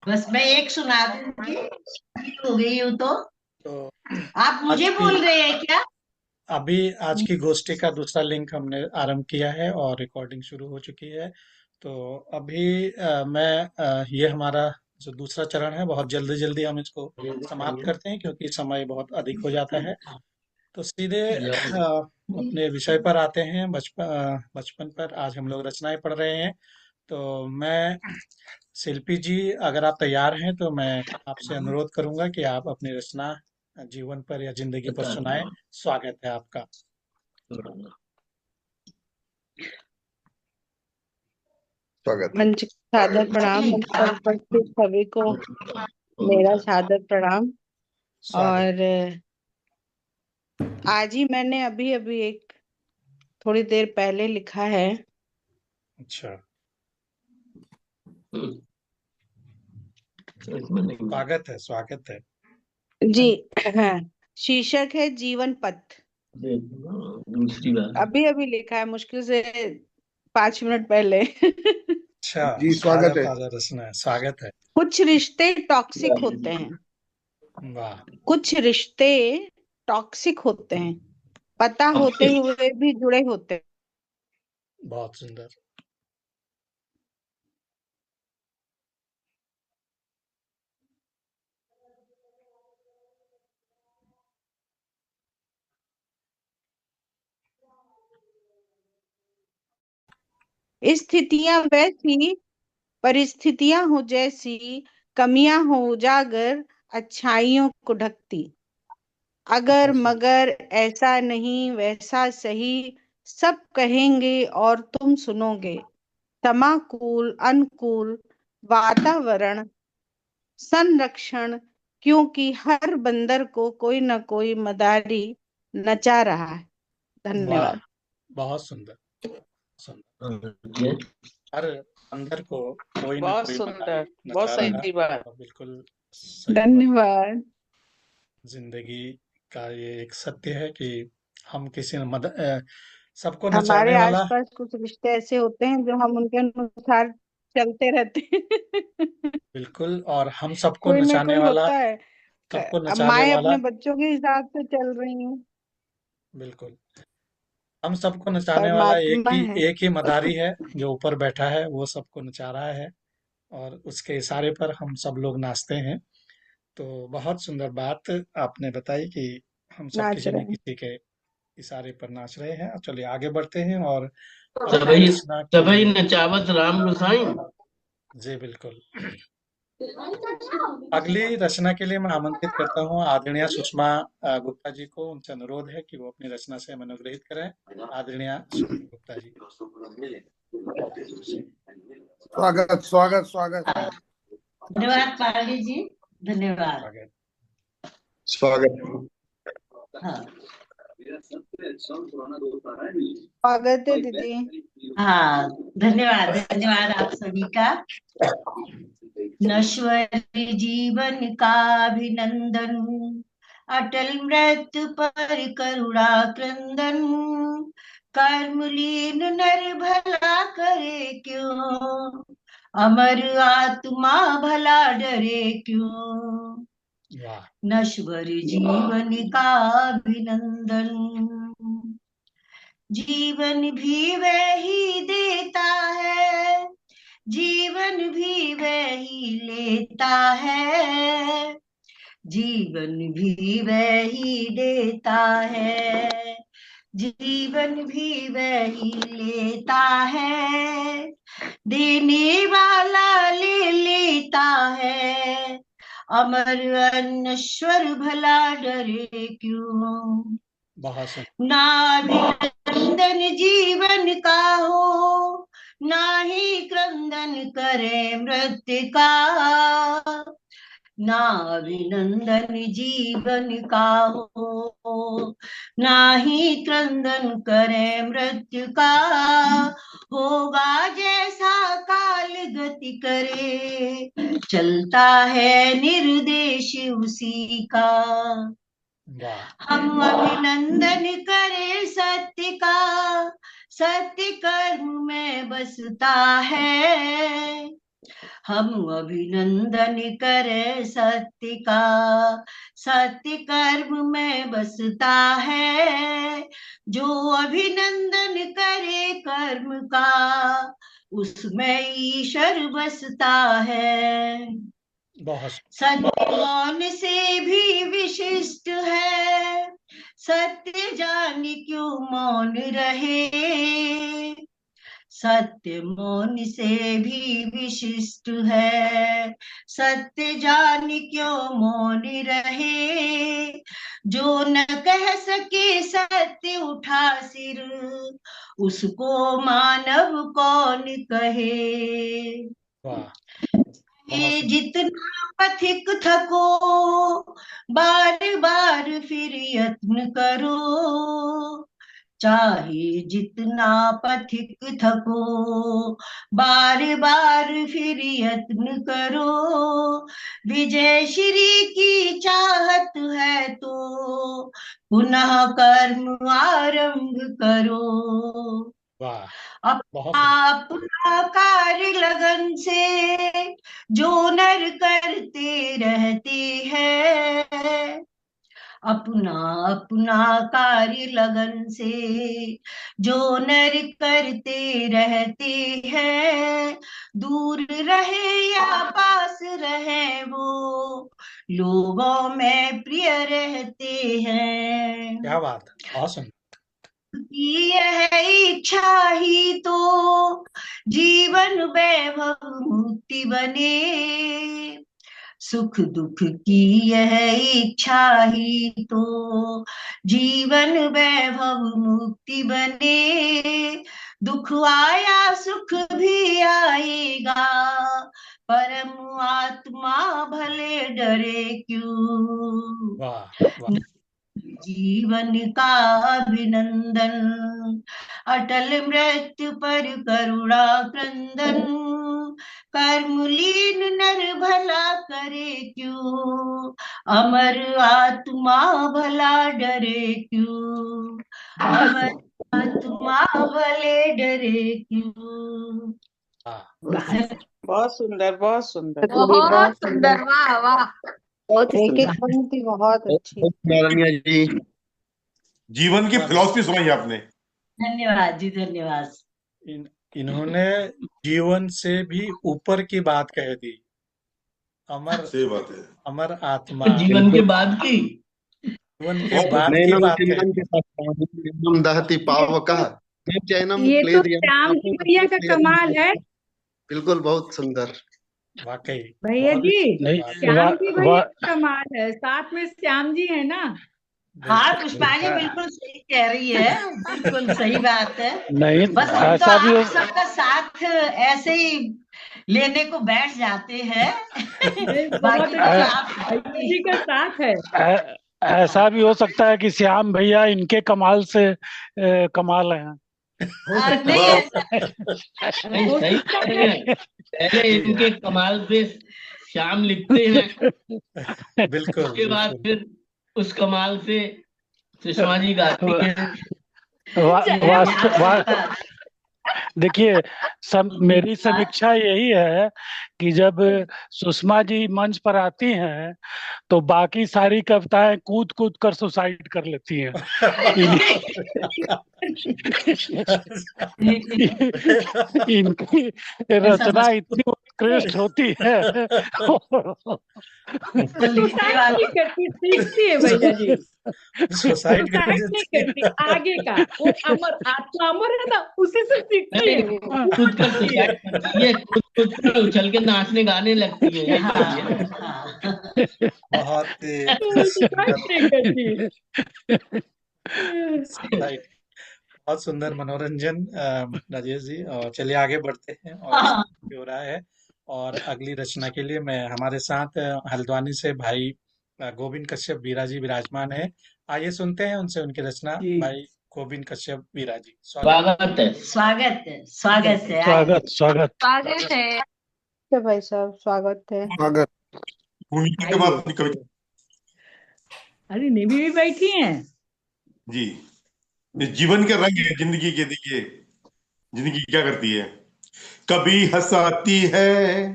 बस मैं एक सुना दूंगी, हो गई हूँ तो। तो आप आज मुझे की बोल रहे हैं क्या? अभी आज की गोष्ठी का दूसरा लिंक हमने आरंभ किया है और रिकॉर्डिंग शुरू हो चुकी है। तो अभी ये हमारा जो दूसरा चरण है, बहुत जल्दी जल्दी हम इसको समाप्त करते हैं क्योंकि समय बहुत अधिक हो जाता है। तो सीधे अपने विषय पर आते हैं, बचपन पर। आज हम लोग रचनाएं पढ़ रहे हैं। तो मैं शिल्पी जी, अगर आप तैयार हैं तो मैं आपसे अनुरोध करूंगा कि आप अपनी रचना जीवन पर या जिंदगी पर सुनाएं। स्वागत है आपका। स्वागत है। मंच का सादर प्रणाम। मंच पर उपस्थित सभी को मेरा सादर प्रणाम। स्वागत। और आज ही मैंने अभी अभी एक थोड़ी देर पहले लिखा है। अच्छा, स्वागत है, स्वागत है। जी। हाँ, शीर्षक है जीवन पथ। अभी अभी लिखा है, मुश्किल से 5 मिनट पहले। अच्छा, जी ताजा स्वागत है। ताजा रचना है, स्वागत है। कुछ रिश्ते टॉक्सिक होते हैं। वाह, कुछ रिश्ते टॉक्सिक होते हैं, पता होते हुए भी जुड़े होते हैं। बहुत सुंदर। स्थितियां वैसी, परिस्थितियां हो जैसी, कमियां हो उजागर, अच्छाइयों को ढकती। अगर बहुत सुंदर। मगर ऐसा नहीं वैसा सही, सब कहेंगे और तुम सुनोगे। समाकुल अनुकूल वातावरण संरक्षण, क्योंकि हर बंदर को कोई न कोई मदारी नचा रहा है। वाह, धन्यवाद। बहुत सुंदर, सुंदर। हर अंदर को कोई न बहुत कोई सुंदर, मदारी बहुत नचा रहा सही है। बात। और बिल्कुल सही बात। धन्यवाद। जिंदगी का ये एक सत्य है कि हम किसी न सबको हमारे नचाने वाला। आसपास कुछ रिश्ते ऐसे होते हैं जो हम उनके अनुसार चलते रहते हैं। बिल्कुल, और हम सबको कोई ना नचाने कोई वाला, होता है। सबको अब नचाने माए वाला। अपने बच्चों के हिसाब से चल रही हूँ, बिल्कुल, हम सबको नचाने वाला परमात्मा है। एक ही मदारी है जो ऊपर बैठा है, वो सबको नचा रहा है। और उसके इशारे पर हम सब लोग नाचते हैं। तो बहुत सुंदर बात आपने बताई कि हम सब नाच किसी रहे न हैं। किसी के इशारे पर नाच रहे हैं। चलिए आगे बढ़ते हैं और अपनी तबई रचना के तबई लिए। नचावत राम गोसाई। जी बिल्कुल। अगली रचना के लिए मैं आमंत्रित करता हूँ आदरणीय सुषमा गुप्ता जी को। उनसे अनुरोध है कि वो अपनी रचना से हमें अनुग्रहित करें। आदरणीय सुषमा गुप्ता जी। स्वागत स्वागत स्वागत। हाँ, धन्यवाद पारली जी, धन्यवाद। स्वागत। स्वागत। हाँ स्वागत है दीदी। हाँ, धन्यवाद धन्यवाद आप सभी का। नश्वर जीवन का अभिनंदन, अटल मृत्यु पर करुणा क्रंदन। कर्म लीन नर भला करे क्यों, अमर आत्मा भला डरे क्यों। वाह, नश्वर जीवन का अभिनंदन, जीवन भी वही देता है, जीवन भी वही लेता है। जीवन भी वही देता है, जीवन भी वही लेता है। देने वाला ले लेता है, अमर अनश्वर भला डरे क्यों। बहुत सुंदर। ना अभिनंदन जीवन का हो, ना ही क्रंदन करे मृत्यु का। ना अभिनंदन जीवन का हो, ना ही क्रंदन करे मृत्यु का। होगा जैसा काल गति करे, चलता है निर्देश उसी का। वाह, हम अभिनंदन करें सत्य का, सत्य कर्म में बसता है। हम अभिनंदन करे सत्य का, सत्य कर्म में बसता है। जो अभिनंदन करे कर्म का, उसमें ईश्वर बसता है। बहुत सत्य मौन से भी विशिष्ट है, सत्य जान क्यों मौन रहे। सत्य मौन से भी विशिष्ट है, सत्य जान क्यों मौन रहे। जो न कह सके सत्य उठा सिर, उसको मानव कौन कहे। वाह, ये बहुत सुंदर। जितना पथिक थको, बार बार फिर यत्न करो। चाहे जितना पथिक थको, बार बार फिर यत्न करो। विजय श्री की चाहत है तो पुनः कर्म आरंभ करो। वाह, बहुत अपना सुंदर। अपना कार्य लगन से जो नर करते रहते हैं। अपना अपना कार्य लगन से जो नर करते रहते हैं। दूर रहे या पास रहे वो, लोगों में प्रिय रहते हैं। क्या बात है, बहुत सुंदर। यह इच्छा ही तो जीवन वैभव मुक्ति बने। सुख दुख की यह इच्छा ही तो जीवन वैभव मुक्ति बने। दुख आया सुख भी आएगा, परम आत्मा भले डरे क्यों। वाह वाह, जीवन का अभिनंदन, अटल मृत्यु पर करुणा क्रंदन। कर्म लीन नर भला करे क्यों, अमर आत्मा भला डरे क्यों। अमर आत्मा भले डरे क्यों। वाह, बहुत सुंदर, बहुत सुंदर। बहुत सुंदर, वाह वाह। बहुत ही एक एक सुंदर। पंक्ति बहुत अच्छी। नारायणिया जी, जीवन की फिलॉसफी सुनाई आपने। धन्यवाद जी, धन्यवाद। इन्होंने जीवन से भी ऊपर की बात कह दी। अमर सही बात है। अमर आत्मा, जीवन के बाद की जीवन के बाद की नैनम बात कह चिन्नम दी। के साथ नैनम दहति पावकः चैनम ये तो क्लेदयन् श्याम जी भैया का कमाल है। बिल्कुल, बहुत सुंदर। वाकई भैया बहुत जी, अच्छी बात है। श्याम जी भैया का कमाल है, साथ में श्याम जी है ना। हाँ, बिल्कुल, पुष्पांजलि बिल्कुल सही कह रही है, बिल्कुल सही बात है। नहीं, बस हम तो ऐसा भी आप हो सबका साथ ऐसे ही लेने को बैठ जाते हैं। बहुत बाकी तो अच्छा, आप भैया जी का साथ है। ऐसा भी हो सकता है कि श्याम भैया इनके कमाल से कमाल हैं। हो सकता नहीं है। ऐसा नहीं, सही कह रहे हैं। पहले इनके कमाल पे श्याम लिखते हैं, बिल्कुल उसके बाद बिल्कुल। फिर उस कमाल से सुषमा जी गाती हैं। देखिए, मेरी समीक्षा यही है कि जब सुषमा जी मंच पर आती हैं तो बाकी सारी कविताएं कूद कूद कर सुसाइड कर लेती हैं। इनकी रचना इतनी उत्कृष्ट होती है। सुसाइड नहीं करती, सीखती है भैया जी। सुसाइड कर सुसाइड नहीं करती, आगे का वो अमर आत्मा अमर है ना, उसी से सीखती है। कूद कर सुसाइड करती है, कूद कूद कर उछल के नाचने गाने लगती है, यही तो है। बहुत सुसाइड नहीं करती। राइट, बहुत सुंदर मनोरंजन राजेश जी। और चलिए आगे बढ़ते हैं और समय हो रहा है। और अगली रचना के लिए मैं हमारे साथ हल्द्वानी से भाई गोविंद कश्यप वीरा जी विराजमान है। आइए सुनते हैं उनसे उनकी रचना। भाई गोविंद कश्यप वीरा जी, स्वागत है। स्वागत है, स्वागत है। स्वागत स्वागत स्वागत है। तो भाई साहब स्वागत है। स्वागत। भूमिका के बाद अपनी कविता। अरे निधि भी बैठी हैं। जी, इस जीवन के रंग है जिंदगी के, देखिए जिंदगी क्या करती है। कभी हंसाती है,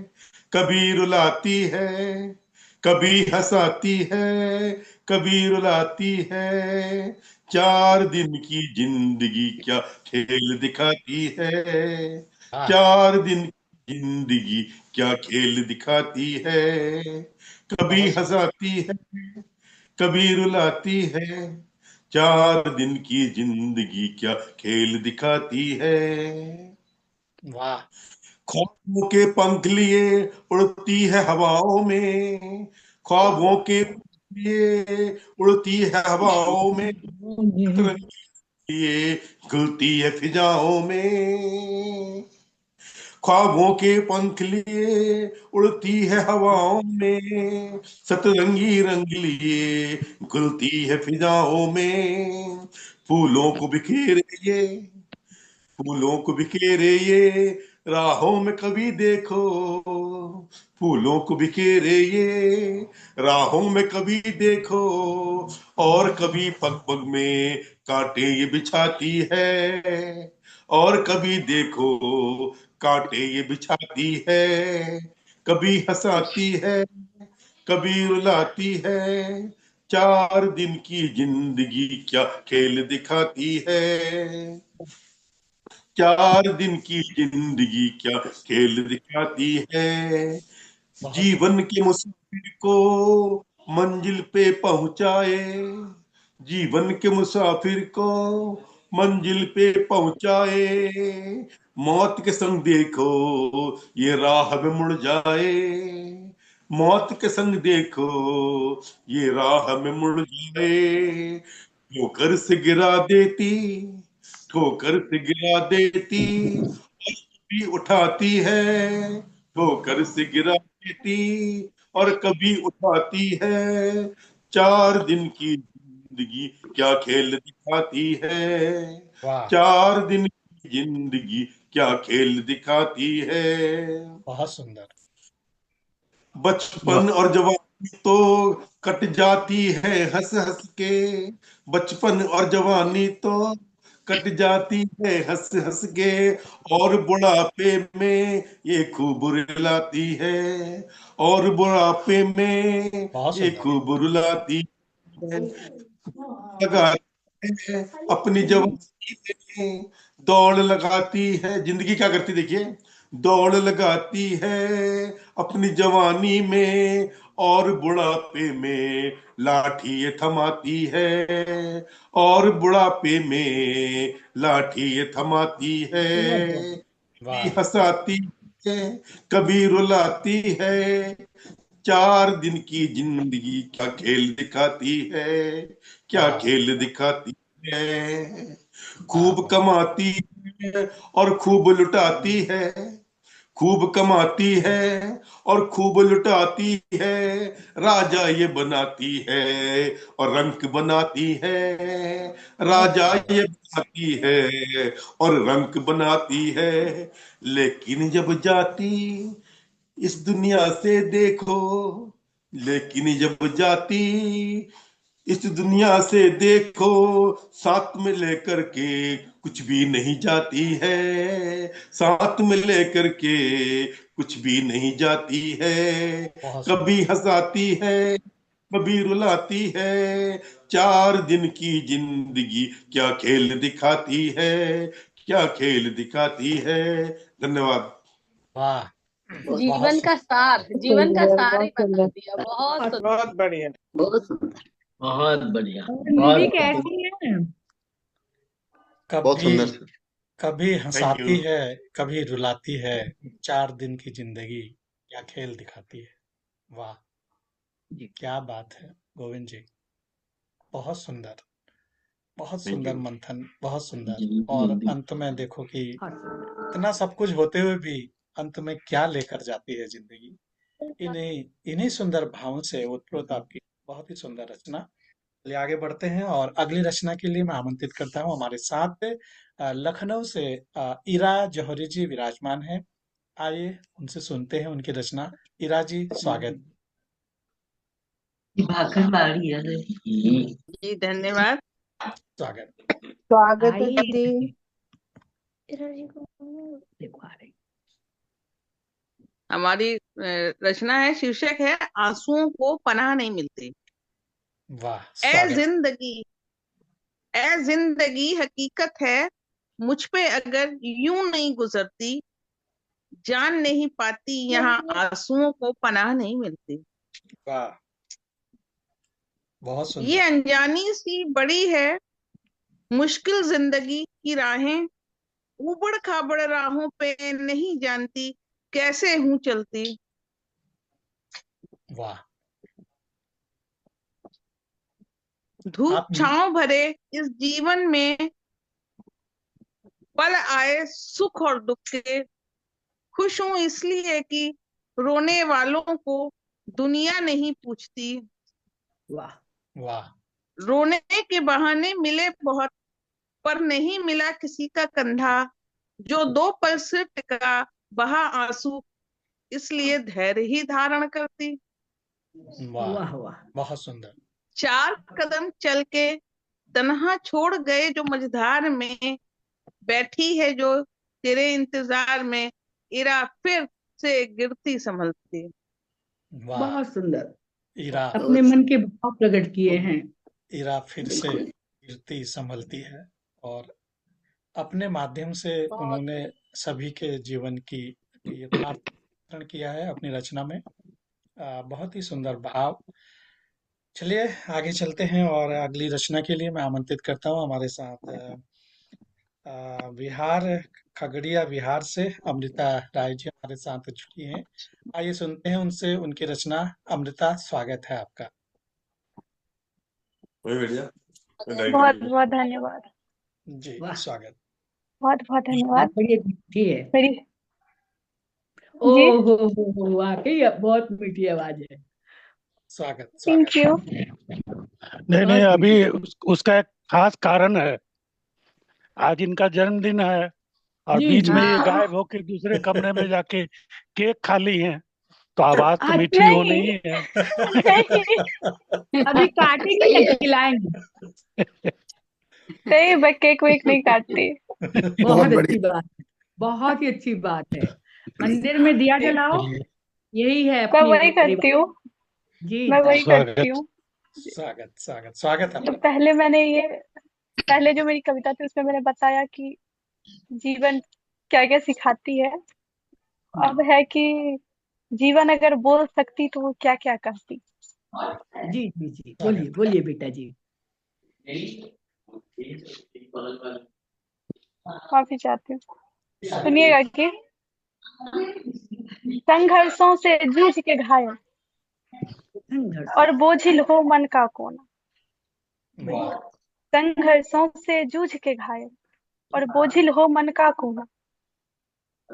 कभी रुलाती है, कभी हंसाती है, कभी रुलाती है। 4 दिन की जिंदगी क्या खेल दिखाती है। 4 दिन की जिंदगी क्या खेल दिखाती है। कभी हंसाती है, कभी रुलाती है। 4 दिन की जिंदगी क्या खेल दिखाती है। वाह। ख्वाबों के पंख लिए उड़ती है हवाओं में। ख्वाबों के पंख लिए उड़ती है हवाओं में। सतरंगी लिए खुलती है फिजाओं में। ख्वाबों के पंख लिए उड़ती है हवाओं में। सतरंगी रंग लिए घुलती है फिजाओं में। फूलों को बिखेरे ये, फूलों को बिखेरे ये राहों में कभी देखो। फूलों को बिखेरे ये राहों में कभी देखो। और कभी पग पग में कांटे ये बिछाती है। और कभी देखो कांटे ये बिछाती है। कभी हंसाती है, कभी रुलाती है। 4 दिन की जिंदगी क्या खेल दिखाती है। 4 दिन की जिंदगी क्या खेल दिखाती है। जीवन के मुसाफिर को मंजिल पे पहुंचाए। जीवन के मुसाफिर को मंजिल पे पहुंचाए। मौत के संग देखो ये राह में मुड़ जाए। मौत के संग देखो ये राह में मुड़ जाए। ठोकर से गिरा देती, ठोकर से गिरा देती और कभी उठाती है। ठोकर से गिरा देती और कभी उठाती है। 4 दिन की जिंदगी क्या खेल दिखाती है। वाह। 4 दिन की जिंदगी क्या खेल दिखाती है। बहुत सुंदर। बचपन और जवानी तो कट जाती है हंस हंस के। बचपन और जवानी तो कट जाती है हंस हंस के। और बुढ़ापे में ये खूब रुलाती है। और बुढ़ापे में बहुत ये सुंदर। खूब रुलाती है। लगाती है अपनी जवानी में, दौड़ लगाती है। जिंदगी क्या करती देखिए, दौड़ लगाती है अपनी जवानी में। और बुढ़ापे में लाठी ये थमाती है। और बुढ़ापे में लाठी ये थमाती है। कभी वाह। हंसाती है, कभी रुलाती है। 4 दिन की जिंदगी क्या खेल दिखाती है। क्या वाह। खेल दिखाती है। वाह। खूब कमाती है और खूब लुटाती है। खूब कमाती है और खूब लुटाती है। राजा ये बनाती है और रंक बनाती है। बहुत राजा सुंदर। ये बनाती है और रंक बनाती है। लेकिन जब जाती इस दुनिया से देखो, लेकिन जब जाती इस दुनिया से देखो, साथ में लेकर के कुछ भी नहीं जाती है। साथ में लेकर के कुछ भी नहीं जाती है। बहुत सुंदर। कभी हंसाती है, कभी रुलाती है। 4 दिन की जिंदगी क्या खेल दिखाती है। क्या खेल दिखाती है। धन्यवाद। वाह। बहुत जीवन का सुंदर। सार, जीवन का सार ही बता दिया। बहुत सुंदर, बहुत बढ़िया। बहुत सुंदर। बहुत बढ़िया, दीदी बहुत कैसी है? बहुत कभी सुंदर सर। कभी थैंक हंसाती यू। है, कभी रुलाती है। 4 दिन की जिंदगी क्या खेल दिखाती है। वाह, जी क्या बात है गोविंद जी। बहुत सुंदर, बहुत थैंक सुंदर यू। मंथन, बहुत सुंदर। जी और जी अंत में देखो कि बहुत सुंदर। इतना सब कुछ होते हुए भी अंत में क्या लेकर जाती है जिंदगी। इन्हीं इन्हीं सुंदर भावों से उत्प्रोत आपकी बहुत ही सुंदर रचना। चलिए आगे बढ़ते हैं और अगली रचना के लिए मैं आमंत्रित करता हूँ हमारे साथ लखनऊ से इरा जौहरी जी विराजमान हैं। आइए उनसे सुनते हैं उनकी रचना। इरा जी स्वागत। भाखड़ बाड़ी है। जी धन्यवाद। स्वागत। स्वागत है आई दीदी। देखो आ रही। हमारी रचना है, शीर्षक है आंसुओं को पनाह नहीं मिलती। वाह, ए स्वागत। जिंदगी, ए जिंदगी हकीकत है, मुझ पे अगर यूं नहीं गुजरती, जान नहीं पाती यहाँ आंसुओं को पनाह नहीं मिलती। वाह, बहुत ये सुंदर। अनजानी सी बड़ी है मुश्किल जिंदगी की राहें, ऊबड़ खाबड़ राहों पे नहीं जानती कैसे हूं चलती। वाह, धूप आप छांव भरे इस जीवन में पल आए सुख और दुख के, खुश हूं इसलिए कि रोने वालों को दुनिया नहीं पूछती। वाह, वाह, रोने के बहाने मिले बहुत, पर नहीं मिला किसी का कंधा, जो दो पल से टिका बहा आंसू, इसलिए धैर्य ही धारण करती। वाह, वाह, वाह, बहुत सुंदर। 4 कदम चल के तन्हा छोड़ गए जो मझधार में, बैठी है जो तेरे इंतजार में, इरा फिर से गिरती संभलती। वाह, बहुत सुंदर। इरा अपने मन के भाव प्रकट किए हैं। इरा फिर से बिल्कुल। गिरती संभलती है, और अपने माध्यम से उन्होंने सभी के जीवन की यथार्थीकरण किया है अपनी रचना में। बहुत ही सुंदर भाव। चलिए आगे चलते हैं, और अगली रचना के लिए मैं आमंत्रित करता हूँ हमारे साथ बिहार, खगड़िया बिहार से अमृता राय जी हमारे साथ जुड़ी हैं। आइए सुनते हैं उनसे उनकी रचना। अमृता, स्वागत है आपका। बहुत बहुत धन्यवाद। जी, वाह, स्वागत। बहुत बहुत आवाज धन्यवाद। बड़ी मीठी है। मेरी ओ जी, हो, वाकई बहुत मीठी आवाज है। स्वागत, थैंक स्वागत। यू। नहीं नहीं, बहुत अभी मीठी। उसका एक खास कारण है। आज इनका जन्मदिन है, और जी बीच जी। में ये हाँ, गायब होके दूसरे कमरे में जाके केक खा ली हैं, तो आवाज तो आज मीठी होनी नहीं ही है। नहीं अभी काटेंगे या खिलाएंगे? नहीं, मैं केक वेक नहीं काटती। बहुत बहुत अच्छी बढ़िया। बात है, बहुत ही अच्छी बात है। मंदिर में दिया जलाओ, चलिए, यही है मैं अपनी वही करती परिवार। हूँ, जी मैं वही जी। करती स्वागत। हूँ। स्वागत, स्वागत, स्वागत तो आपका। पहले जो मेरी कविता थी उसमें मैंने बताया कि जीवन क्या क्या सिखाती है। अब है कि जीवन अगर बोल सकती तो वो क्या क्या कहती। जी जी जी, बोलिए स्वागत। बोलिए बेटा जी। माफी चाहती हूँ। सुनिएगा कि संघर्षों से जूझ के घायल संघर्ष। और बोझिल हो मन का कोना। वाह, संघर्षों से जूझ के घायल और बोझिल हो मन का कोना।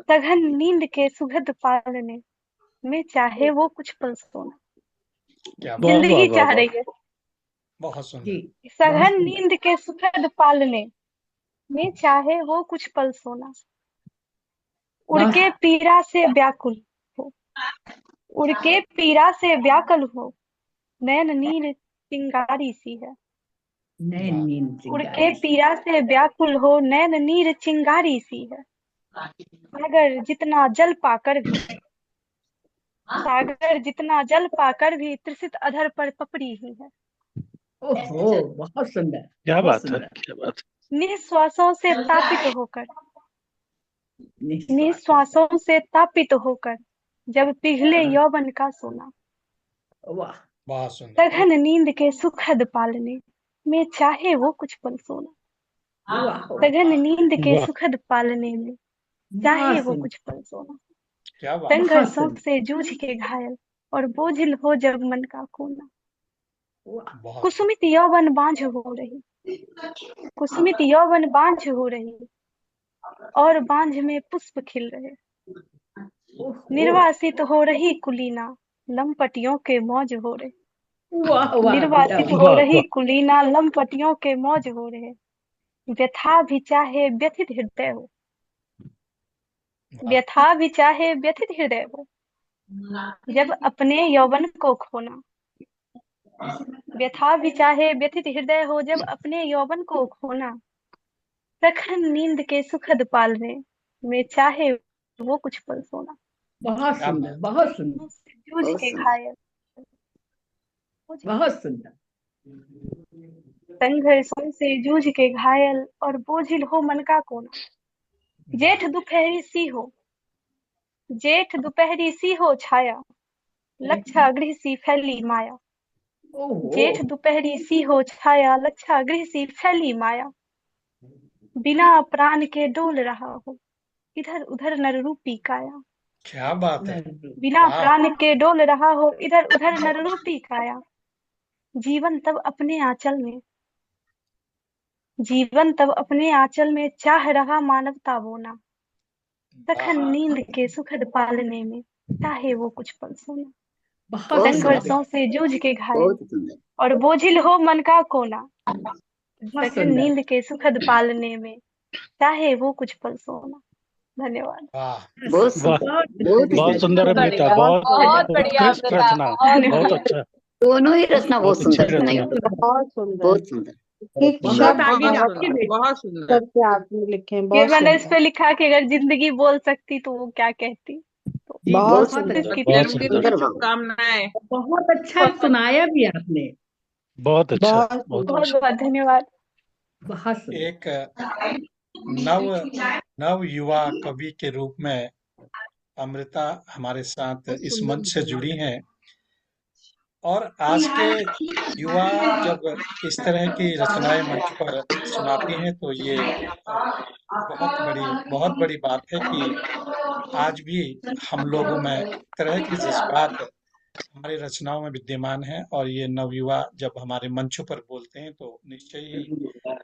सघन नींद के सुगंध पालने में चाहे वो कुछ पल सोना। क्या बात, वाह वाह जिंदगी वाह चाह वाह। रही है बहुत जी, सुंदर। बहुत सघन सुंदर। नींद के सुखद पालने में चाहे वो कुछ पल सोना। उड़ वाह, के पीड़ा से व्याकुल हो, उड़ के पीड़ा से व्याकुल हो, नैन नीर चिंगारी सी है। नए वाह, नींद उड़ के चिंगारी। पीड़ा से व्याकुल हो, नैन नीर चिंगारी सी है। सागर जितना जल पाकर भी, सागर जितना जल पाकर भी तृषित अधर पर पपड़ी ही है। ओहो, बहुत सुंदर, क्या बहुत बात है, सुंदर। क्या बात निश्वासों से तापित होकर, निश्वास। निश्वासों से तापित होकर जब पिघले यौवन का सोना। वाह, बहुत सुंदर। सघन नींद के सुखद पालने में चाहे वो कुछ पल सोना। वाह, सघन नींद है। के वाह, सुखद पालने में चाहे बहुत वो सुंदर, कुछ पल सोना। क्या बात, बहुत संघर्षों सुंदर। से जूझ के घायल और बोझिल हो जब मन का कोना। वाह, बहुत सुंदर। कुसुमित यौवन बांझ हो रही, कुसुमित यौवन बांझ हो रही और बांझ में पुष्प खिल रहे। ओहो, निर्वासित हो रही कुलीना, लंपटियों के मौज हो रहे। वाह वाह बेटा, निर्वासित हो वाह रही वाह। कुलीना, लंपटियों के मौज हो रहे। व्यथा भी चाहे व्यथित हृदय हो, वाह, व्यथा भी चाहे व्यथित हृदय हो जब अपने यौवन को खोना। व्यथा भी चाहे व्यथित हृदय हो जब अपने यौवन को खोना। सघन नींद के सुखद पालने में चाहे वो कुछ पल सोना। बहुत क्या सुंदर, बात बहुत सुंदर, जूझ बहुत के सुंदर। घायल। बहुत सुंदर। संघर्षों से जूझ के घायल और बोझिल हो मन का कोना। जेठ दोपहरी सी हो, जेठ दोपहरी सी हो छाया, लक्षा गृह सी फैली माया। ओहो, जेठ दोपहरी सी हो छाया, लक्षा गृह सी फैली माया। बिना प्राण के डोल रहा हो, इधर उधर नर रूपी काया। क्या बात है। बिना वाह प्राण के डोल रहा हो, इधर उधर नर रूपी काया। जीवन तब अपने आंचल में, जीवन तब अपने आंचल में चाह रहा मानवता बोना। सखन वाह नींद के सुखद पालने में चाहे वो कुछ पल सोना। बहुत बहुत सुंदर, सुंदर। संघर्षों से जूझ के घायल बहुत सुंदर। और बोझिल हो मन का कोना। बहुत सखन सुंदर। नींद के सुखद पालने में चाहे वो कुछ पल सोना। धन्यवाद। वाह बहुत वाह, सुंदर। बहुत बहुत बहुत सुंदर। सुंदर अमृता, बहुत बहुत बढ़िया उत्कृष्ट अमृता, रचना, बहुत बहुत धन्यवाद। अच्छा, दोनों ही रचना बहुत बहुत अच्छी सुंदर सुनाई। रचना। बहुत सुंदर। बहुत सुंदर। एक बहुत शब्द आगे बहुत जाके सुंदर, बेटा। बहुत सुंदर। करके आपने लिखे हैं, ये बहुत मैंने इस सुंदर, पे लिखा कि अगर जिंदगी बोल सकती तो वो क्या कहती। तो जी, बहुत बहुत सुंदर, अच्छा, इसकी बहुत जन्मदिन सुंदर, की सुंदर भाव। शुभकामनाएं। बहुत अच्छा सुनाया भी आपने। बहुत अच्छा, बहुत बहुत सुंदर। बहुत अच्छा। बहुत धन्यवाद। बहुत सुंदर। एक नव नव युवा कवि के रूप में अमृता हमारे साथ बहुत इस सुंदर मंच से निकला जुड़ी है। हैं और आज के युवा जब इस तरह की रचनाएं मंच पर सुनाती हैं तो ये बहुत बड़ी बात है कि आज भी हम लोगों में एक तरह के जज्बात हमारी रचनाओं में विद्यमान है और ये नवयुवा जब हमारे मंचों पर बोलते हैं तो निश्चय ही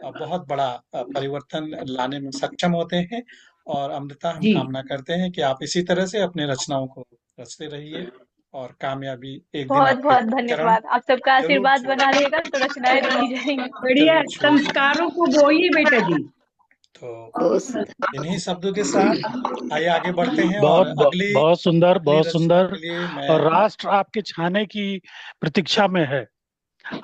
बहुत बड़ा परिवर्तन लाने में सक्षम होते हैं। और अमृता हम जी, कामना करते हैं कि आप इसी तरह से अपने रचनाओं को रचते रहिए और कामयाबी एक दिन बहुत आपके बहुत चरण धन्यवाद। आप सबका जरूर आशीर्वाद छुए बना रहेगा तो रचनाएं लिखी जाएंगी। बढ़िया जरूर छुए। संस्कारों को बोइए बेटा जी। तो बहुत सुंदर। इन्हीं शब्दों के साथ आइए आगे बढ़ते हैं और बहुत सुंदर, अगली बहुत रचना सुंदर। के लिए मैं और राष्ट्र आपके छाने की प्रतीक्षा में है।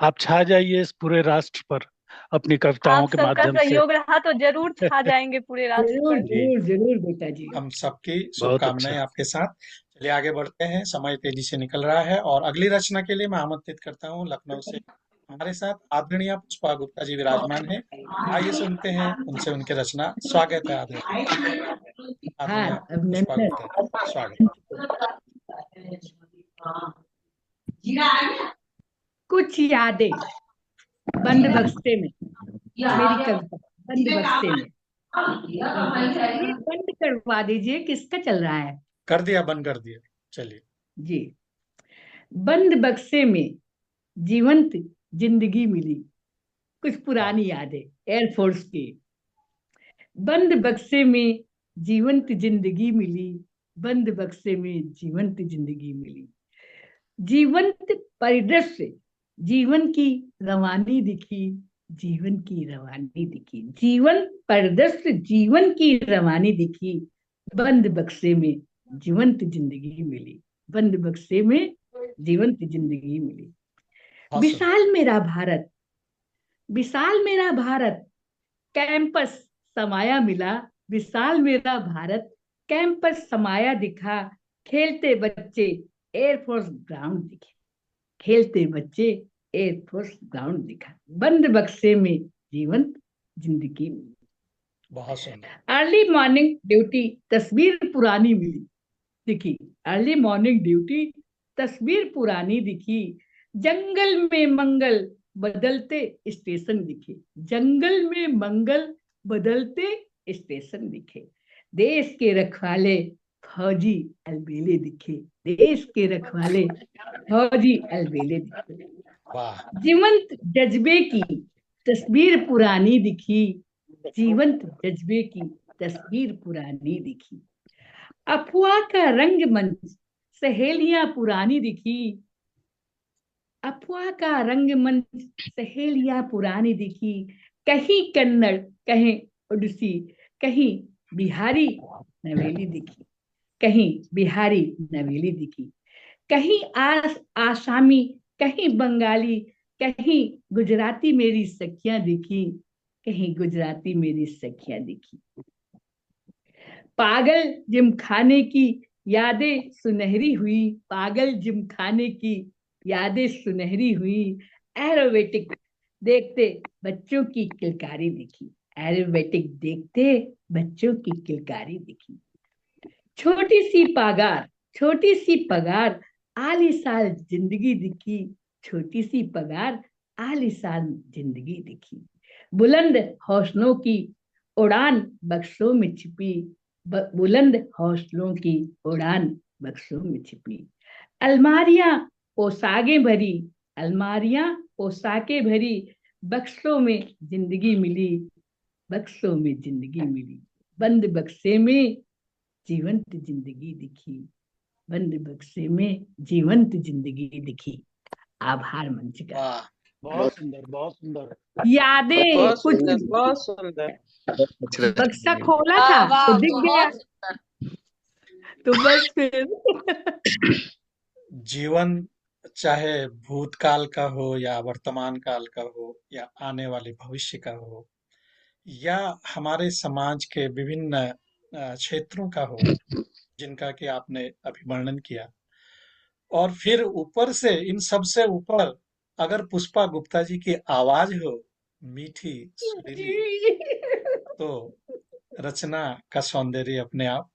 आप छा जाइए इस पूरे राष्ट्र पर अपनी कविताओं आप के सबका माध्यम से। सहयोग रहा तो जरूर छा जाएंगे पूरे राष्ट्र जरूर पर। जी जरूर जरूर बेटा जी। हम सबकी बहुत शुभकामनाएं अच्छा। आपके साथ। चलिए आगे बढ़ते हैं, समय तेजी से निकल रहा है और अगली रचना के लिए मैं आमंत्रित करता हूँ लखनऊ से हमारे साथ आदरणीय पुष्पा गुप्ता जी विराजमान हैं। आइए सुनते हैं उनसे उनकी रचना। स्वागत है आदरणीय हाँ, पुष्पा अभिनंदन। गुप्ता जी, स्वागत। कुछ यादें बंद बक्से में, मेरी कविता बंद बक्से में। ये बंद करवा दीजिए, किसका चल रहा है? कर दिया, बंद कर दिया। चलिए। जी। बंद बक्से में जीवंत जिंदगी मिली, कुछ पुरानी यादें एयरफोर्स की। बंद बक्से में जीवंत जिंदगी मिली, बंद बक्से में जीवंत जिंदगी मिली। जीवंत परिदृश्य जीवन की रवानी दिखी, जीवन की रवानी दिखी। जीवन परिदृश्य जीवन की रवानी दिखी, बंद बक्से में जीवंत जिंदगी मिली, बंद बक्से में जीवंत जिंदगी मिली। बहुत सुंदर। विशाल मेरा भारत, विशाल मेरा भारत, कैंपस समाया मिला, विशाल मेरा भारत, कैंपस समाया दिखा। खेलते बच्चे एयरफोर्स ग्राउंड दिखे, खेलते बच्चे एयरफोर्स ग्राउंड दिखा। बंद बक्से में जीवंत जिंदगी मिली। बहुत सुंदर। अर्ली मॉर्निंग ड्यूटी तस्वीर पुरानी मिली दिखी, अर्ली मॉर्निंग ड्यूटी तस्वीर पुरानी दिखी। जंगल में मंगल बदलते स्टेशन दिखे, जंगल में मंगल बदलते स्टेशन दिखे। देश के रखवाले फौजी अलबेले दिखे, देश के रखवाले फौजी अलबेले दिखे। वाह जीवंत जज्बे की तस्वीर पुरानी दिखी, जीवंत जज्बे की तस्वीर पुरानी दिखी। अफवाह का रंगमंच सहेलियां पुरानी दिखी, अफवाह का रंगमंच सहेलियां पुरानी दिखी। कहीं कन्नड़, कहीं उड़ीसी, कहीं बिहारी नवेली दिखी, कहीं बिहारी नवेली दिखी। कहीं आसामी, कहीं बंगाली, कहीं गुजराती मेरी सखियां दिखी, कहीं गुजराती मेरी सखियां दिखी। पागल जिम खाने की यादें सुनहरी हुई पागल जिमखाने की, यादें सुनहरी हुई एरोबेटिक देखते बच्चों की किलकारी दिखी, एरोबेटिक देखते बच्चों की किलकारी दिखी। छोटी सी पगार आलीशान जिंदगी दिखी, छोटी सी पगार आलीशान जिंदगी दिखी। बुलंद हौसलों की उड़ान बक्सों में छिपी, बुलंद हौसलों की उड़ान बक्सों में छिपी। अलमारियां पोशाकें भरी, अलमारियां पोशाकें भरी, बक्सों में जिंदगी मिली, बक्सों में जिंदगी मिली। बंद बक्से में जीवंत जिंदगी दिखी, बंद बक्से में जीवंत जिंदगी दिखी। आभार मंच का। वाह, बहुत सुंदर, बहुत सुंदर। यादें बहुत कुछ सुंदर, बहुत सुंदर। बक्सा खोला वाह था वाह, तो दिख गया, बहुत सुंदर। तो बस फिर जीवन चाहे भूतकाल का हो या वर्तमान काल का हो या आने वाले भविष्य का हो या हमारे समाज के विभिन्न क्षेत्रों का हो जिनका कि आपने अभी वर्णन किया, और फिर ऊपर से इन सब से ऊपर अगर पुष्पा गुप्ता जी की आवाज हो मीठी सुरीली, तो रचना का सौंदर्य अपने आप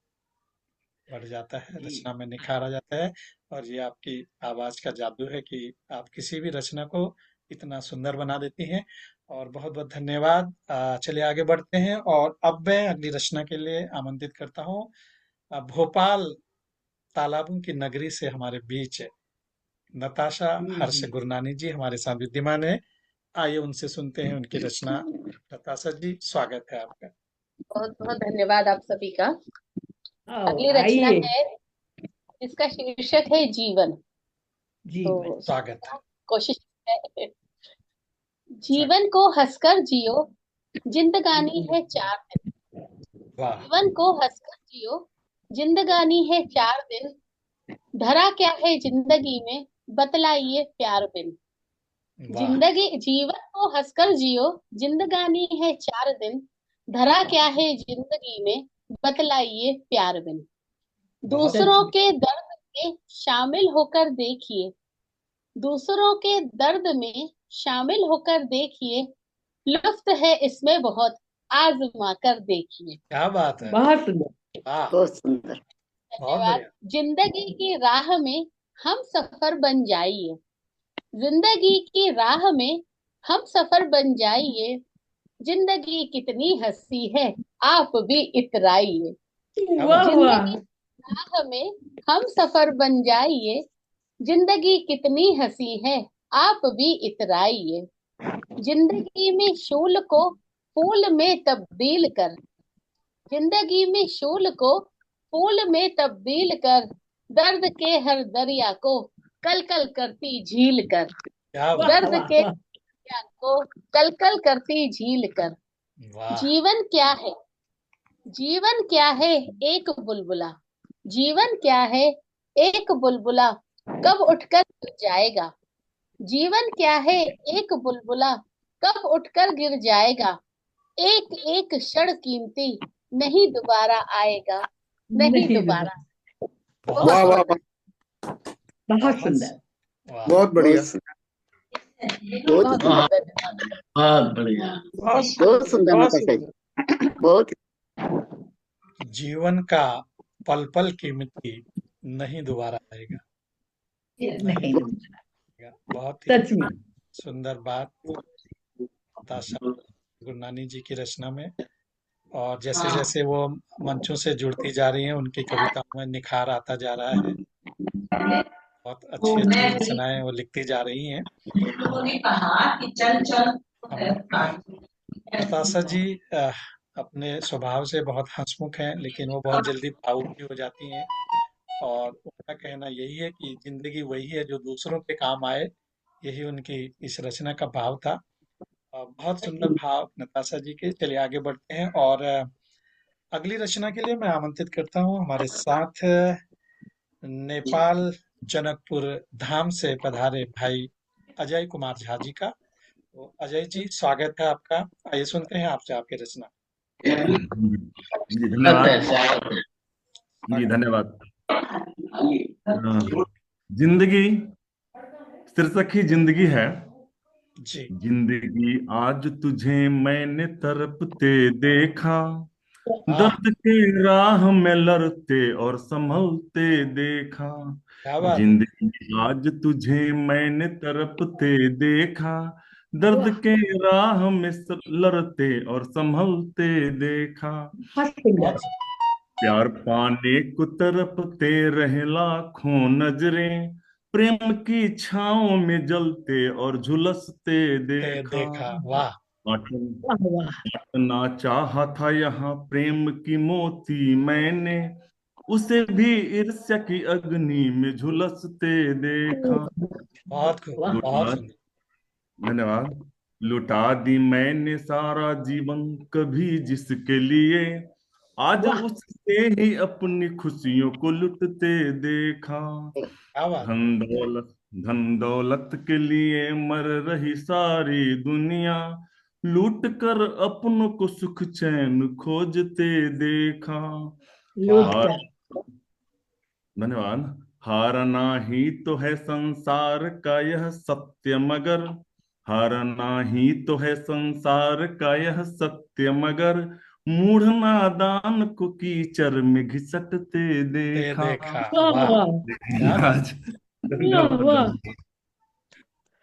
बढ़ जाता है, रचना में निखार आ जाता है। और ये आपकी आवाज का जादू है कि आप किसी भी रचना को इतना सुंदर बना देती हैं। और बहुत बहुत धन्यवाद। चलिए आगे बढ़ते हैं और अब मैं अगली रचना के लिए आमंत्रित करता हूँ भोपाल तालाबों की नगरी से हमारे बीच नताशा हर्ष गुरनानी जी हमारे साथ विद्यमान है। आइए उनसे सुनते हैं उनकी रचना। नताशा जी, स्वागत है आपका। बहुत बहुत धन्यवाद आप सभी का। अगली रचना आइए है जिसका शीर्षक है जीवन। जीवन। तो स्वागत है। कोशिश है। जीवन को हंसकर जियो, जिंदगानी है 4 दिन। वाह, जीवन को हंसकर जियो, जिंदगानी है 4 दिन। धरा क्या है जिंदगी में, बतलाइए प्यार बिन। वाह, जीवन को हंसकर जियो, जिंदगानी है 4 दिन। धरा क्या है जिंदगी में, बतलाइए प्यार बिन। बहुत दूसरों के दर्द में शामिल होकर देखिए, दूसरों के दर्द में शामिल होकर देखिए। लुत्फ है इसमें बहुत, आजमा कर देखिए। क्या बात है। बहुत सुंदर। वाह, बहुत सुंदर। बहुत धन्यवाद। बढ़िया। जिंदगी की राह में हम सफर बन जाइए, जिंदगी की राह में हम सफर बन जाइए। जिंदगी कितनी हंसी है, आप भी इतराइए। वाह वाह। जिंदगी की राह में हम सफर बन जाइए। जिंदगी कितनी हंसी है, आप भी इतराइए। जिंदगी में शूल को फूल में तब्दील कर, जिंदगी में शूल को फूल में तब्दील कर। दर्द के हर दरिया को कल कल करती झील कर, क्या बात, दर्द के दरिया को कल कल करती झील कर। वाह, जीवन क्या है, जीवन क्या है एक बुलबुला, जीवन क्या है एक बुलबुला, कब उठकर गिर जाएगा। जीवन क्या है एक बुलबुला, कब उठकर गिर जाएगा। एक एक क्षण कीमती, नहीं दोबारा आएगा, नहीं दोबारा। वाह वाह वाह, बहुत सुंदर। वाह, बहुत बढ़िया। बहुत बहुत बहुत बढ़िया। बहुत सुंदर बहुत नताशा सुंदर। जी, बहुत। जीवन का पल पल कीमती नहीं दोबारा आएगा, नहीं आएगा। बहुत ही सच में। सुंदर बात नताशा गुरनानी जी की रचना में। और जैसे जैसे वो मंचों से जुड़ती जा रही हैं उनकी कविताओं में निखार आता जा रहा है। बहुत अच्छी अच्छी रचनाएं वो लिखती जा रही हैं। नताशा जी अपने स्वभाव से बहुत हंसमुख हैं, लेकिन वो बहुत जल्दी भावुक भी हो जाती हैं। और उनका कहना यही है कि जिंदगी वही है जो दूसरों के काम आए। यही उनकी इस रचना का भाव था। बहुत सुंदर भाव नताशा जी के। चलिए आगे बढ़ते हैं और अगली रचना के लिए मैं आमंत्रित करता हूँ हमारे साथ नेपाल जनकपुर धाम से पधारे भाई अजय कुमार झा जी का। तो अजय जी, स्वागत है आपका। आइए सुनते हैं आपसे आपकी रचना। जी धन्यवाद। जी धन्यवाद। जिंदगी शीर्षक ही जिंदगी है। जी जिंदगी आज तुझे मैंने तड़पते देखा, वाह दर्द के राह में लड़ते और संभलते देखा। क्या बात है। जिंदगी आज तुझे मैंने तड़पते देखा, दर्द वाह के राह में लड़ते और संभलते देखा। बहुत सुंदर। बहुत प्यार पाने को तरपते रहे लाखों नजरें, प्रेम की छाओं में जलते और झुलसते देखा। देखा वाह वाह वाह बांटना चाहा था यहाँ प्रेम की मोती मैंने, उसे भी ईर्ष्या की अग्नि में झुलसते देखा। बहुत खूब वाह बहुत लुटा सुंदर। धन्यवाद। लुटा दी मैंने सारा जीवन कभी जिसके लिए, आज वाह उससे ही अपनी खुशियों को लुटते देखा। क्या बात धन दौलत के लिए मर रही सारी दुनिया, लूट कर अपनों को सुख चैन खोजते देखा। लूट हार कर। धन्यवाद। हारना ही तो है संसार का यह सत्य मगर, हारना ही तो है संसार का यह सत्य मगर, मूढ़ नादान को कीचड़ में घिसटते देखा। देखा वाह वाह वाह क्या बात आज वाह वाह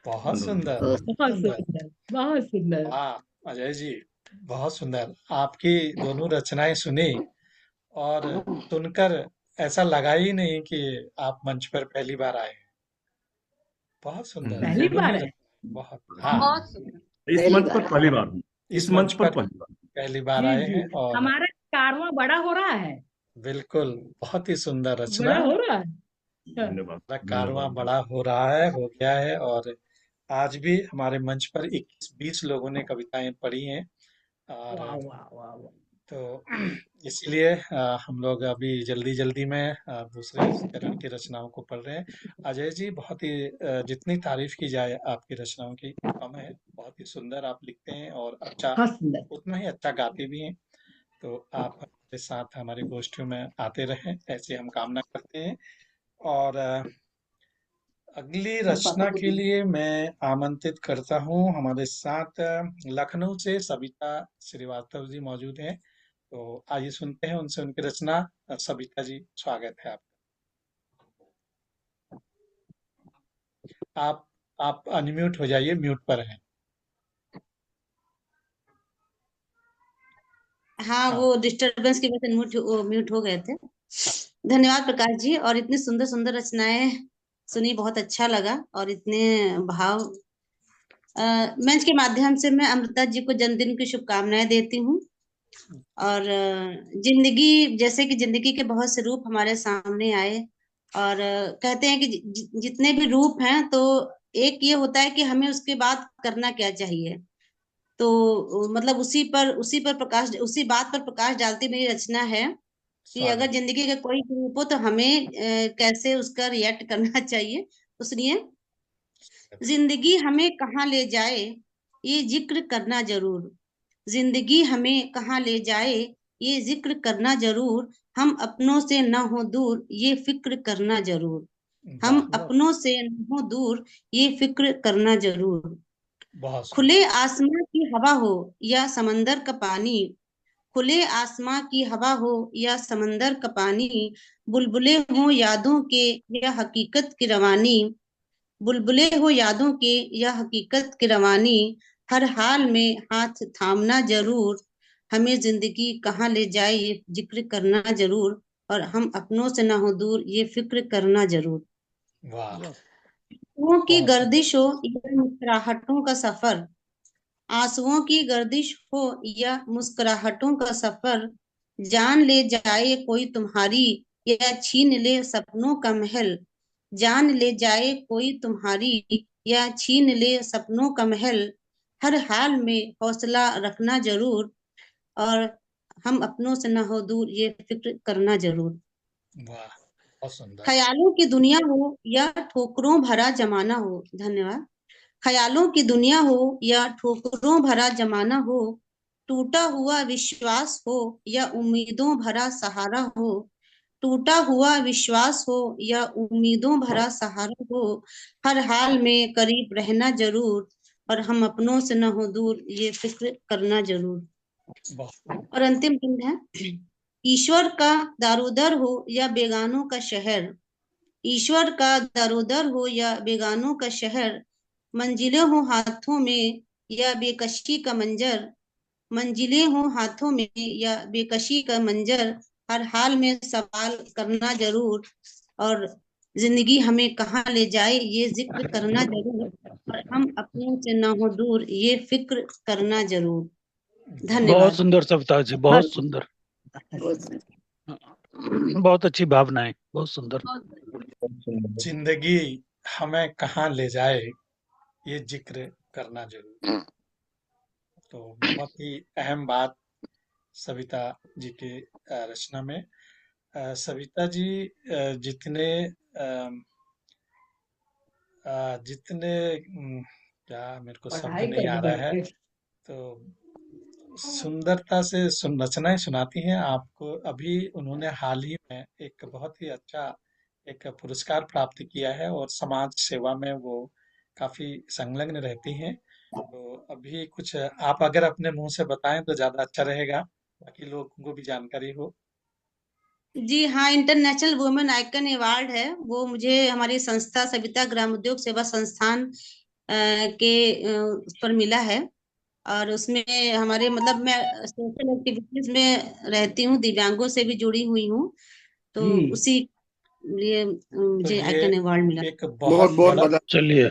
बहुत सुंदर बहुत बहुत सुंदर। सुंदर बहुत सुंदर। वाह अजय जी बहुत सुंदर। आपकी दोनों रचनाएं सुनी और सुनकर ऐसा लगा ही नहीं कि आप मंच पर पहली बार आए हैं। बहुत सुंदर पहली दोनों बार ही है। बहुत हाँ बहुत सुंदर। इस पहली मंच पर बार पहली बार हूँ। इस इस मंच मंच पर पर पहली बार। पहली बार जी आए जी हैं और हमारा कारवां बड़ा हो रहा है। बिल्कुल बहुत ही सुंदर रचना। बड़ा हो रहा है। हाँ, धन्यवाद हमारा कारवां धन्यवाद। बड़ा हो रहा है हो गया है और आज भी हमारे मंच पर 21-20 लोगों ने कविताएं पढ़ी हैं और वाह वाह वाह वाह। तो इसलिए हम लोग अभी जल्दी जल्दी में दूसरे चरण की रचनाओं को पढ़ रहे हैं। अजय जी बहुत ही जितनी तारीफ की जाए आपकी रचनाओं की कम है। बहुत ही सुंदर आप लिखते हैं और अच्छा बहुत सुंदर। उतना ही अच्छा गाते भी हैं। तो आप हमारे साथ हमारी गोष्ठियों में आते रहें ऐसे हम कामना करते हैं। और अगली रचना के लिए मैं आमंत्रित करता हूं हमारे साथ लखनऊ से सविता श्रीवास्तव जी मौजूद हैं। तो आइए सुनते हैं उनसे उनकी रचना। सविता जी स्वागत है आप अनम्यूट हो जाइए, म्यूट पर हैं। हाँ हाँ वो डिस्टरबेंस की वजह से म्यूट हो गए थे। धन्यवाद प्रकाश जी। और इतनी सुंदर सुंदर रचनाएं सुनी, बहुत अच्छा लगा। और इतने भाव मंच के माध्यम से मैं अमृता जी को जन्मदिन की शुभकामनाएं देती हूँ। और जिंदगी, जैसे कि जिंदगी के बहुत से रूप हमारे सामने आए और कहते हैं कि जितने भी रूप हैं तो एक ये होता है कि हमें उसके बाद करना क्या चाहिए। तो मतलब उसी बात पर प्रकाश डालती मेरी रचना है कि अगर स्वागत। जिंदगी का कोई भी रूप हो तो हमें कैसे उसका रिएक्ट करना चाहिए। तो सुनिए। जिंदगी हमें कहाँ ले जाए ये जिक्र करना जरूर, जिंदगी हमें कहाँ ले जाए ये जिक्र करना जरूर, हम अपनों से न हो दूर ये फिक्र करना जरूर, हम वाह अपनों से न हो दूर ये फिक्र करना जरूर। बहुत सुंदर। खुले आसमां की हवा हो या समंदर का पानी, खुले आसमां की हवा हो या समंदर का पानी, बुलबुले हो यादों के या हकीकत की रवानी, बुलबुले हो यादों के या हकीकत की रवानी, हर हाल में हाथ थामना जरूर, हमें जिंदगी कहाँ ले जाए ये जिक्र करना जरूर, और हम अपनों से ना हो दूर ये फिक्र करना जरूर। वाह आंसुओं की बहुत सुंदर। गर्दिश हो या मुस्कुराहटों का सफर, आंसुओं की गर्दिश हो या मुस्कुराहटों का सफर, जान ले जाए कोई तुम्हारी या छीन ले सपनों का महल, जान ले जाए कोई तुम्हारी या छीन ले सपनों का महल, हर हाल में हौसला रखना जरूर, और हम अपनों से न हो दूर ये फिक्र करना जरूर। वाह बहुत सुंदर। ख्यालों की दुनिया हो या ठोकरों भरा जमाना हो, धन्यवाद। ख्यालों की दुनिया हो या ठोकरों भरा जमाना हो, टूटा हुआ विश्वास हो या उम्मीदों भरा सहारा हो, टूटा हुआ विश्वास हो या उम्मीदों भरा सहारा हो, हर हाल में करीब रहना जरूर, और हम अपनों से न हो दूर, ये फिक्र करना जरूर। और अंतिम बिंद है, ईश्वर का दारोदर हो या बेगानों का शहर, ईश्वर का दारोदर हो या बेगानों का शहर, मंजिलें हो हाथों में या बेकशी का मंजर, मंजिलें हो हाथों में या बेकशी का मंजर, हर हाल में सवाल करना जरूर, और जिंदगी हमें कहाँ ले जाए ये जिक्र करना जरूर, और हम अपनों से ना हो दूर, ये फिक्र करना जरूर। बहुत धन्यवाद। सुंदर सविता जी, बहुत सुंदर, बहुत अच्छी भावनाएं, बहुत सुंदर। जिंदगी हमें कहाँ ले जाए ये जिक्र करना जरूर। तो बहुत ही अहम बात सविता जी के रचना में। सविता जी जितने क्या मेरे को शब्द पढ़ाई नहीं आ करने रहा है, लगे। तो सुंदरता से रचनाएं सुनाती हैं आपको। अभी उन्होंने हाल ही में एक बहुत ही अच्छा एक पुरस्कार प्राप्त किया है और समाज सेवा में वो काफी संलग्न रहती हैं। तो अभी कुछ आप अगर अपने मुंह से बताएं तो ज्यादा अच्छा रहेगा, ताकि लोगों को भी जानकारी हो। जी हाँ, इंटरनेशनल वुमेन आइकन अवार्ड है, वो मुझे हमारी संस्था सविता ग्राम उद्योग सेवा संस्थान के उस पर मिला है, और उसमें हमारे मतलब मैं सोशल एक्टिविटीज में रहती हूँ, दिव्यांगों से भी जुड़ी हुई हूँ, तो जी उसी लिए तो मुझे ये आइकन अवार्ड मिला। एक बहुत बहुत बहुत बड़ा बधाई। चलिए,